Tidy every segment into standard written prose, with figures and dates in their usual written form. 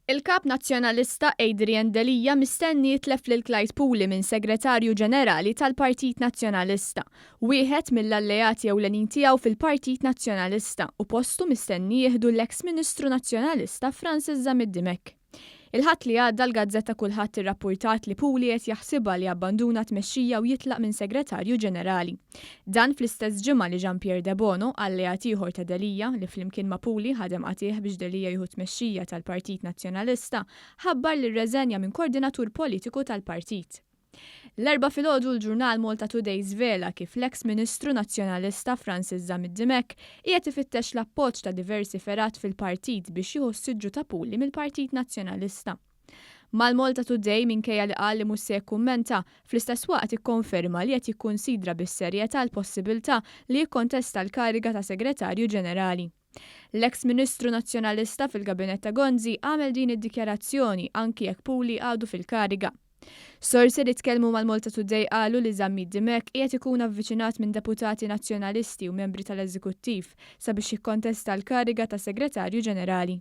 Il-kap nazzjonalista Adrian Delija mistenni jitlef lil Clyde Puli minn Segretarju Ġenerali tal-Partit Nazzjonalista, wieħed mill-alleati ewlenin tiegħu fil-Partit Nazzjonalista u postu mistenni jieħdu l-eks Ministru Nazzjonalista Francis Zamid-Dimek. Il-ħadd li għadda l-Gazzetta kulħadd irrappurtat li Puli qed jaħsibha li abbanduna tmexxija u jitlaq minn Segretarju Ġenerali. Dan fl-istess ġimgħa li Jean-Pierre De Bono, alleat ieħor ta' Delija li flimkien ma' Puli ħadem qatih biex Delija jieħu tmexxija tal-Partit Nazzjonalista, ħabbar li rreżenja minn koordinatur politiku tal-partit. L-erba' filgħodu l-ġurnal Malta Today żvela kif l-eks Ministru Nazzjonalista Francis Zamid-Dimek qiegħed ifittex l-appoġġ ta' diversi ferat fil-partit biex jieħu s-siġġu ta' Puli mill-Partit Nazzjonalista. Mal-Malta Today minkejja li qal li mhux se jikkummenta, fl-istess waqt ikkonferma li qed jikkunsidra bis-serjetà l-possibilità li jikkontesta l-kariga ta' Segretarju Ġenerali. L-eks Ministru Nazzjonalista fil-Gabinett ta' Gonzi għamel din id-dikjarazzjoni anki jekk Puli għadu fil-kariga. Sorsi li tkellmu mal-Malta Today qalu li Zamid-Dimek qiegħed ikun avviċinat minn deputati nazzjonalisti u membri tal-Eżekuttiv sabiex jikkontesta l-kariga ta' Segretarju Ġenerali.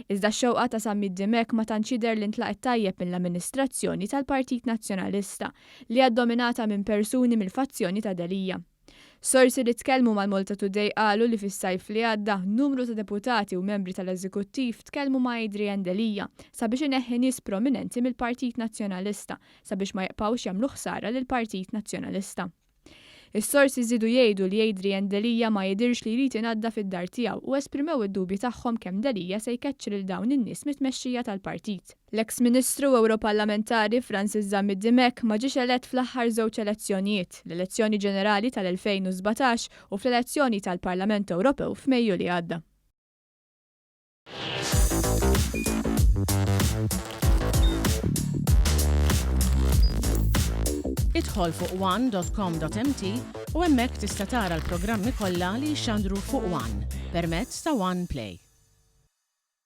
Iżda x-xewqa ta' Zamid-Dimek ma tantx jidher li ntlaqet tajjeb mill-amministrazzjoni tal-Partit Nazzjonalista li dominata minn persuni mill-fazzjoni ta' Delija. Sorsi li tkellmu mal-Malta Today qalu li fis-sajf li għadda numru ta' deputati u membri tal-Eżekuttiv tkellmu ma' Adrian Delija sabiex ineħħi nies prominenti mill-Partit Nazzjonalista sabiex ma jibqgħux jagħmlu ħsara lill-Partit Nazzjonalista. Is-sorsi żidu jgħidu li Adrian Delija ma jidirx li jrid ingħadda fid-dar tiegħu u esprimew id-dubji tagħhom kemm Delija se jkeċċi lil dawn in-nies mit-tmexxija tal-partit. L-eks Ministru Ewroparlamentari Francis Zamid-Dimek ma ġiex elett fl-aħħar żewġ elezzjonijiet, l-elezzjoni ġenerali tal-2017 u fl-elezzjoni tal-Parlament Ewropew f'Mejju li għadda. Idħol fuq one.com.mt u hemmhekk tista' tara l-programmi kollha li jxandru fuq One permezz ta' One Play.